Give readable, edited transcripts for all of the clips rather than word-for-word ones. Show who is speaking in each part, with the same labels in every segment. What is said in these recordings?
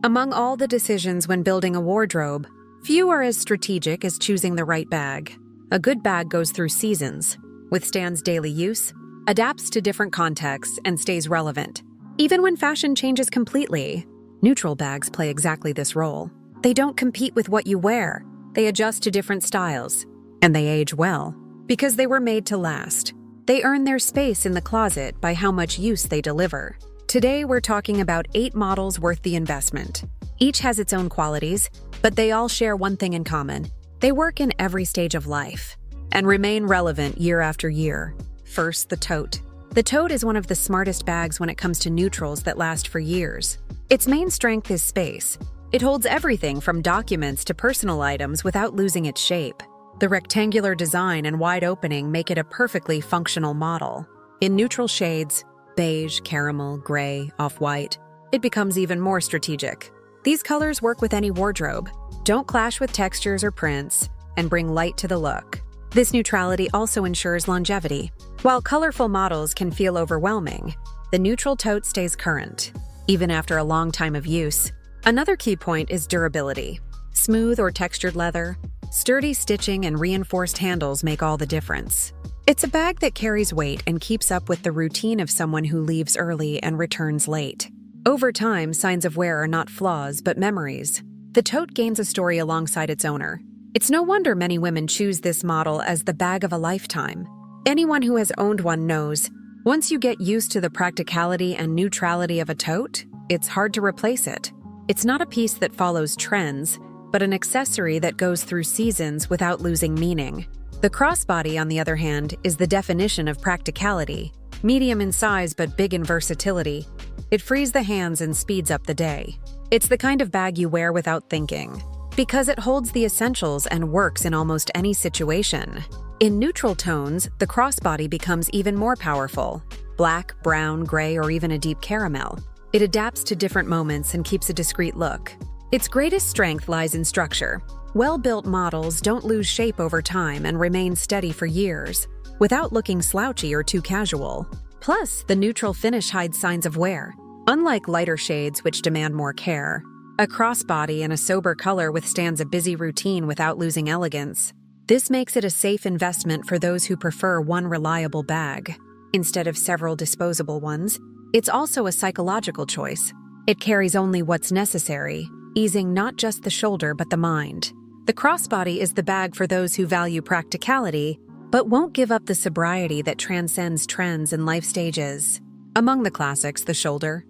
Speaker 1: Among all the decisions when building a wardrobe, few are as strategic as choosing the right bag. A good bag goes through seasons, withstands daily use, adapts to different contexts, and stays relevant. Even when fashion changes completely, neutral bags play exactly this role. They don't compete with what you wear. They adjust to different styles, and they age well because they were made to last. They earn their space in the closet by how much use they deliver. Today, we're talking about 8 models worth the investment. Each has its own qualities, but they all share one thing in common. They work in every stage of life and remain relevant year after year. First, the tote. The tote is one of the smartest bags when it comes to neutrals that last for years. Its main strength is space. It holds everything from documents to personal items without losing its shape. The rectangular design and wide opening make it a perfectly functional model. In neutral shades, beige, caramel, gray, off-white, it becomes even more strategic. These colors work with any wardrobe, don't clash with textures or prints, and bring light to the look. This neutrality also ensures longevity. While colorful models can feel overwhelming, the neutral tote stays current, even after a long time of use. Another key point is durability. Smooth or textured leather, sturdy stitching, and reinforced handles make all the difference. It's a bag that carries weight and keeps up with the routine of someone who leaves early and returns late. Over time, signs of wear are not flaws, but memories. The tote gains a story alongside its owner. It's no wonder many women choose this model as the bag of a lifetime. Anyone who has owned one knows, once you get used to the practicality and neutrality of a tote, it's hard to replace it. It's not a piece that follows trends, but an accessory that goes through seasons without losing meaning. The crossbody, on the other hand, is the definition of practicality. Medium in size but big in versatility. It frees the hands and speeds up the day. It's the kind of bag you wear without thinking, because it holds the essentials and works in almost any situation. In neutral tones, the crossbody becomes even more powerful. Black, brown, gray, or even a deep caramel. It adapts to different moments and keeps a discreet look. Its greatest strength lies in structure. Well-built models don't lose shape over time and remain steady for years, without looking slouchy or too casual. Plus, the neutral finish hides signs of wear. Unlike lighter shades which demand more care, a crossbody in a sober color withstands a busy routine without losing elegance. This makes it a safe investment for those who prefer one reliable bag, instead of several disposable ones. It's also a psychological choice. It carries only what's necessary, easing not just the shoulder but the mind. The crossbody is the bag for those who value practicality, but won't give up the sobriety that transcends trends and life stages. Among the classics, the shoulder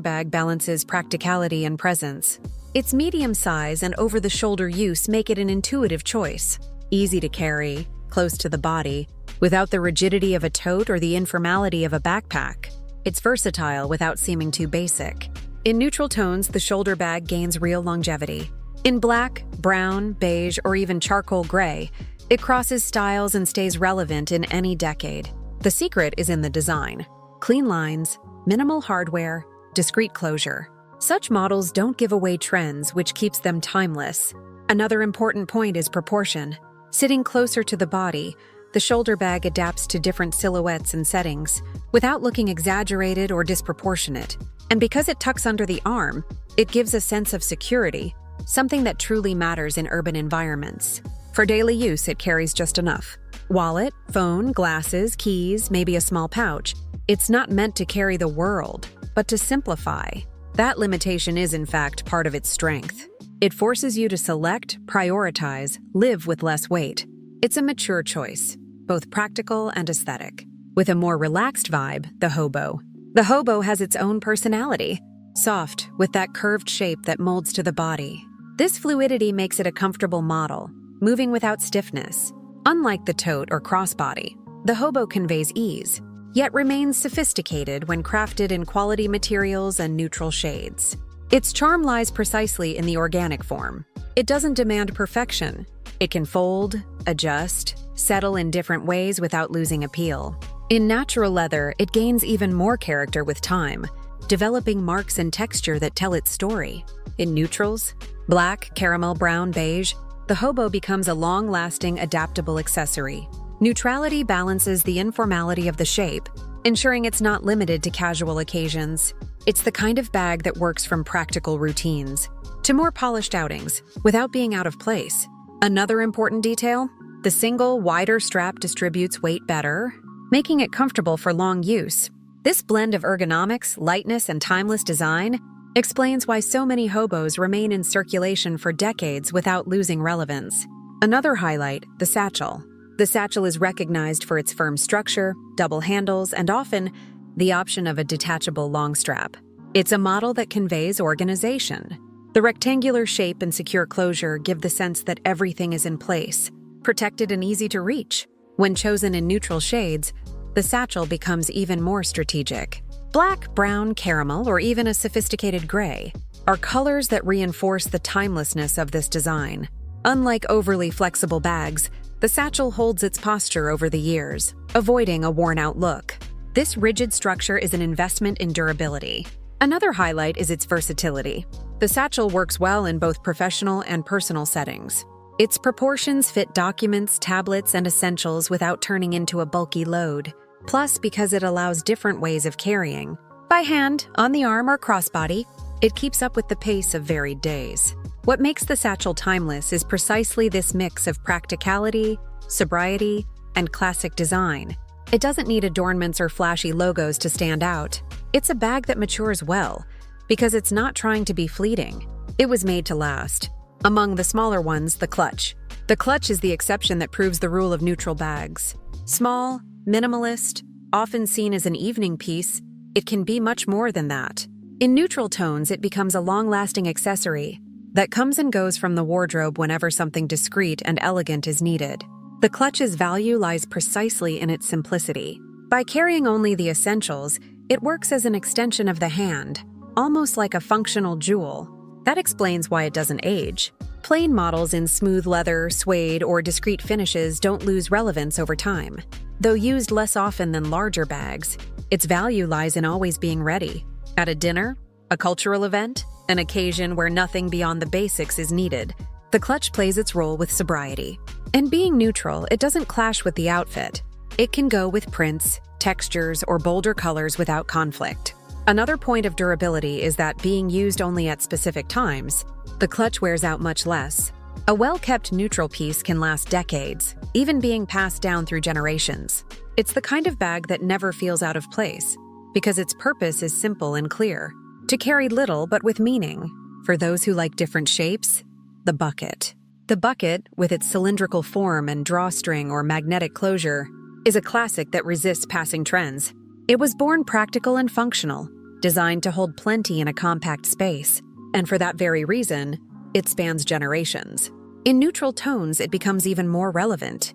Speaker 1: bag balances practicality and presence. Its medium size and over-the-shoulder use make it an intuitive choice. Easy to carry, close to the body, without the rigidity of a tote or the informality of a backpack. It's versatile without seeming too basic. In neutral tones, the shoulder bag gains real longevity. In black, brown, beige, or even charcoal gray, it crosses styles and stays relevant in any decade. The secret is in the design. Clean lines, minimal hardware, discreet closure. Such models don't give away trends, which keeps them timeless. Another important point is proportion. Sitting closer to the body, the shoulder bag adapts to different silhouettes and settings, without looking exaggerated or disproportionate. And because it tucks under the arm, it gives a sense of security, something that truly matters in urban environments. For daily use, it carries just enough. Wallet, phone, glasses, keys, maybe a small pouch. It's not meant to carry the world, but to simplify. That limitation is, in fact, part of its strength. It forces you to select, prioritize, live with less weight. It's a mature choice, both practical and aesthetic. With a more relaxed vibe, the hobo. The hobo has its own personality. Soft, with that curved shape that molds to the body. This fluidity makes it a comfortable model, moving without stiffness. Unlike the tote or crossbody, the hobo conveys ease, yet remains sophisticated when crafted in quality materials and neutral shades. Its charm lies precisely in the organic form. It doesn't demand perfection. It can fold, adjust, settle in different ways without losing appeal. In natural leather, it gains even more character with time, developing marks and texture that tell its story. In neutrals, black, caramel, brown, beige, the hobo becomes a long-lasting, adaptable accessory. Neutrality balances the informality of the shape, ensuring it's not limited to casual occasions. It's the kind of bag that works from practical routines to more polished outings without being out of place. Another important detail: the single, wider strap distributes weight better, making it comfortable for long use. This blend of ergonomics, lightness, and timeless design explains why so many hobos remain in circulation for decades without losing relevance. Another highlight: the satchel. The satchel is recognized for its firm structure, double handles, and often the option of a detachable long strap. It's a model that conveys organization. The rectangular shape and secure closure give the sense that everything is in place, protected and easy to reach. When chosen in neutral shades, the satchel becomes even more strategic. Black, brown, caramel, or even a sophisticated gray are colors that reinforce the timelessness of this design. Unlike overly flexible bags, the satchel holds its posture over the years, avoiding a worn-out look. This rigid structure is an investment in durability. Another highlight is its versatility. The satchel works well in both professional and personal settings. Its proportions fit documents, tablets, and essentials without turning into a bulky load. Plus, because it allows different ways of carrying, by hand, on the arm, or crossbody, it keeps up with the pace of varied days. What makes the satchel timeless is precisely this mix of practicality, sobriety, and classic design. It doesn't need adornments or flashy logos to stand out. It's a bag that matures well, because it's not trying to be fleeting. It was made to last. Among the smaller ones, the clutch. The clutch is the exception that proves the rule of neutral bags. Small, minimalist, often seen as an evening piece, it can be much more than that. In neutral tones, it becomes a long-lasting accessory that comes and goes from the wardrobe whenever something discreet and elegant is needed. The clutch's value lies precisely in its simplicity. By carrying only the essentials, it works as an extension of the hand, almost like a functional jewel. That explains why it doesn't age. Plain models in smooth leather, suede, or discreet finishes don't lose relevance over time. Though used less often than larger bags, its value lies in always being ready. At a dinner, a cultural event, an occasion where nothing beyond the basics is needed, the clutch plays its role with sobriety. And being neutral, it doesn't clash with the outfit. It can go with prints, textures, or bolder colors without conflict. Another point of durability is that being used only at specific times, the clutch wears out much less. A well-kept neutral piece can last decades, even being passed down through generations. It's the kind of bag that never feels out of place, because its purpose is simple and clear: to carry little but with meaning. For those who like different shapes, the bucket. The bucket, with its cylindrical form and drawstring or magnetic closure, is a classic that resists passing trends. It was born practical and functional, designed to hold plenty in a compact space, and for that very reason, it spans generations. In neutral tones, it becomes even more relevant.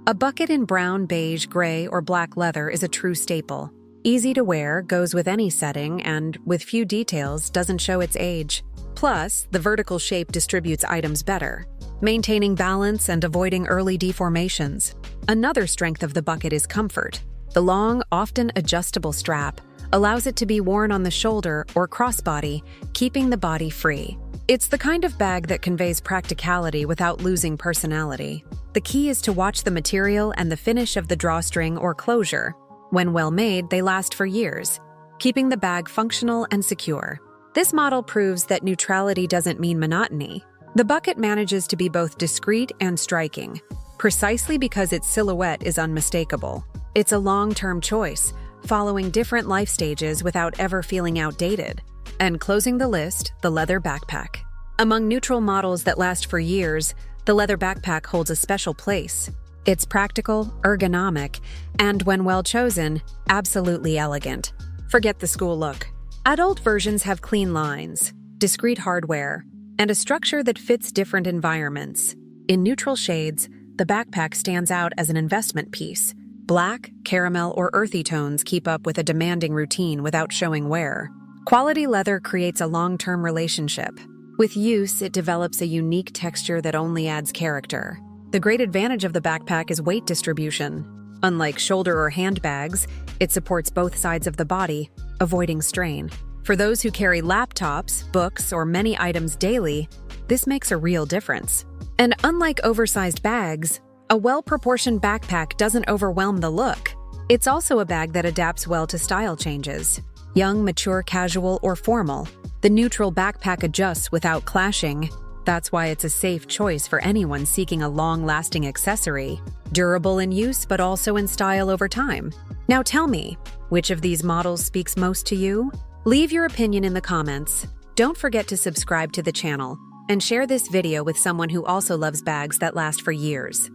Speaker 1: A bucket in brown, beige, gray, or black leather is a true staple. Easy to wear, goes with any setting, and, with few details, doesn't show its age. Plus, the vertical shape distributes items better, maintaining balance and avoiding early deformations. Another strength of the bucket is comfort. The long, often adjustable strap allows it to be worn on the shoulder or crossbody, keeping the body free. It's the kind of bag that conveys practicality without losing personality. The key is to watch the material and the finish of the drawstring or closure. When well made, they last for years, keeping the bag functional and secure. This model proves that neutrality doesn't mean monotony. The bucket manages to be both discreet and striking, precisely because its silhouette is unmistakable. It's a long-term choice, following different life stages without ever feeling outdated. And closing the list, the leather backpack. Among neutral models that last for years, the leather backpack holds a special place. It's practical, ergonomic, and when well chosen, absolutely elegant. Forget the school look. Adult versions have clean lines, discreet hardware, and a structure that fits different environments. In neutral shades, the backpack stands out as an investment piece. Black, caramel, or earthy tones keep up with a demanding routine without showing wear. Quality leather creates a long-term relationship. With use, it develops a unique texture that only adds character. The great advantage of the backpack is weight distribution. Unlike shoulder or handbags, it supports both sides of the body, avoiding strain. For those who carry laptops, books, or many items daily, this makes a real difference. And unlike oversized bags, a well-proportioned backpack doesn't overwhelm the look. It's also a bag that adapts well to style changes. Young, mature, casual, or formal, the neutral backpack adjusts without clashing. That's why it's a safe choice for anyone seeking a long-lasting accessory, durable in use but also in style over time. Now tell me, which of these models speaks most to you? Leave your opinion in the comments. Don't forget to subscribe to the channel and share this video with someone who also loves bags that last for years.